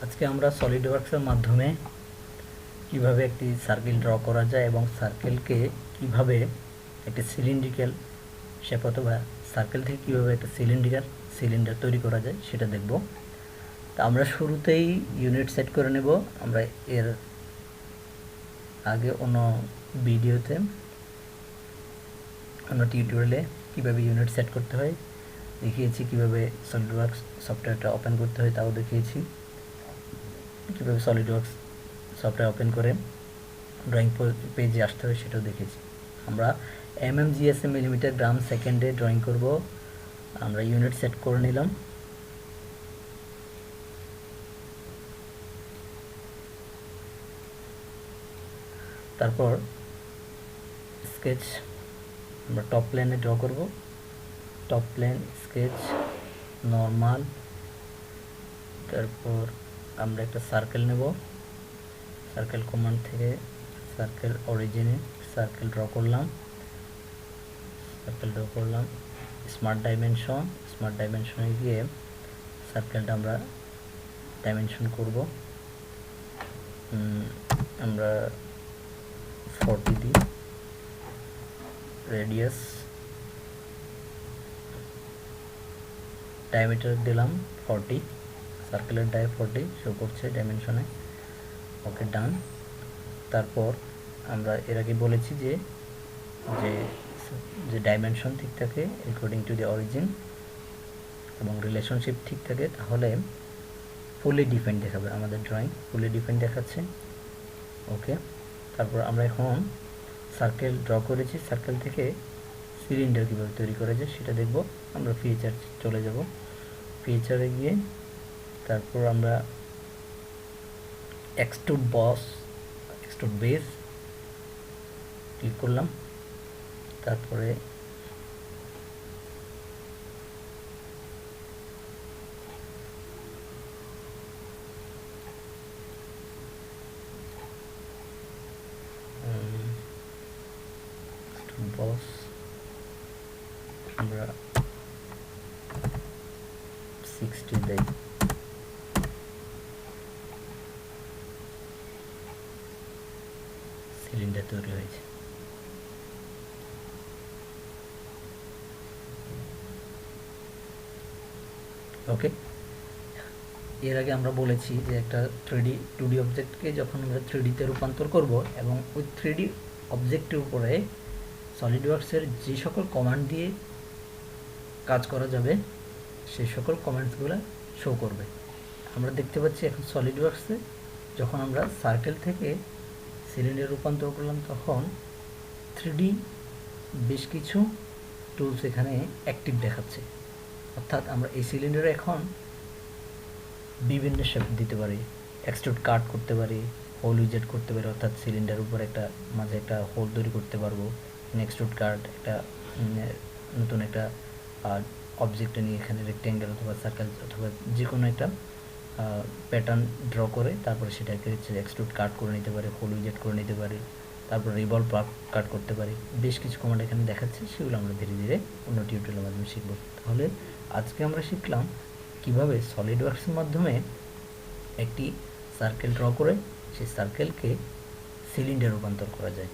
আজকে আমরা সলিডওয়ার্কসের মাধ্যমে কিভাবে একটি সার্কেল ড্র করা যায় এবং সার্কেলকে কিভাবে একটি সিলিন্ড্রিক্যাল শেপ অথবা সার্কেল থেকে কিভাবে একটা সিলিন্ডার তৈরি করা যায় সেটা দেখব। তা আমরা শুরুতেই ইউনিট সেট করে নেব। আমরা এর আগে অন্য ভিডিওতে অন্য টিউটোরিয়ালে কিভাবে ইউনিট সেট করতে হয় দেখিয়েছি, কিভাবে সলিডওয়ার্কস সফটওয়্যারটা ওপেন করতে হয় তাও দেখিয়েছি, কীভাবে সলিডওয়ার্কস সফটওয়্যার ওপেন করে ড্রয়িং পেজে আসতে হয় সেটাও দেখেছি। আমরা জিএসএম মিলিমিটার গ্রাম সেকেন্ডে ড্রয়িং করব। আমরা ইউনিট সেট করে নিলাম। তারপর স্কেচ আমরা টপ প্লেনে ড্র করব। টপ প্লেন, স্কেচ, নর্মাল, তারপর আমরা একটা সার্কেল নেব। সার্কেল কমান্ড থেকে সার্কেল অরিজিনে সার্কেল ড্র করলাম। স্মার্ট ডাইমেনশনে গিয়ে সার্কেলটা আমরা ডাইমেনশন করব। আমরা 40 দিই। রেডিয়াস, ডায়ামিটার দিলাম 40, সার্কেলের ডায় 40 শো করছে ডাইমেনশনে। ওকে, ডান। তারপর আমরা এর আগে বলেছি যে যে ডাইমেনশন ঠিক থাকে অ্যাকর্ডিং টু দি অরিজিন এবং রিলেশনশিপ ঠিক থাকে তাহলে ফুলি ডিফাইন্ড দেখাবে। আমাদের ড্রয়িং ফুলি ডিফাইন্ড দেখাচ্ছে। ওকে, তারপর আমরা এখন সার্কেল ড্র করেছি, সার্কেল থেকে সিলিন্ডার কীভাবে তৈরি করা যায় সেটা দেখব। আমরা ফিচার চলে যাব। ফিচারে গিয়ে তারপর আমরা এক্সট্রুড বেস ক্লিক করলাম। তারপরে আমরা 60 দেই। সিলিন্ডার তৈরি হয়েছে। ওকে, এর আগে আমরা বলেছি যে একটা 2D অবজেক্টকে যখন আমরা 3Dতে রূপান্তর করব এবং ওই 3D অবজেক্টের উপরে সলিডওয়ার্কসের যে সকল কমান্ড দিয়ে কাজ করা যাবে সেই সকল কমান্ডসগুলো শো করবে। আমরা দেখতে পাচ্ছি এখন সলিডওয়ার্কসে যখন আমরা সার্কেল থেকে সিলিন্ডার রূপান্তর করলাম তখন 3D বেশ কিছু টুলস এখানে অ্যাক্টিভ দেখাচ্ছে। অর্থাৎ আমরা এই সিলিন্ডারে এখন বিভিন্ন শেপ দিতে পারি, এক্সট্রুড কাট করতে পারি, হোল উইজেট করতে পারি, অর্থাৎ সিলিন্ডার উপর একটা মাঝে একটা হোল তৈরি করতে পারবো। এক্সট্রুড কাট একটা নতুন একটা অবজেক্টে নিয়ে এখানে রেক্টেঙ্গেল অথবা সার্কেল অথবা যে কোনো একটা প্যাটার্ন ড্র করে তারপরে সেটাকে হচ্ছে এক্সট্রুড কাট করে নিতে পারি, হোল উইজেট করে নিতে পারি, তারপর রিভলভ কাট করতে পারি। বেশ কিছু কমান্ড এখানে দেখাচ্ছে, সেগুলো আমরা ধীরে ধীরে অন্য টিউটোরিয়ালের মাধ্যমে শিখব। তাহলে আজকে আমরা শিখলাম কিভাবে সলিডওয়ার্কসের মাধ্যমে একটি সার্কেল ড্র করে সেই সার্কেলকে সিলিন্ডারে রূপান্তর করা যায়।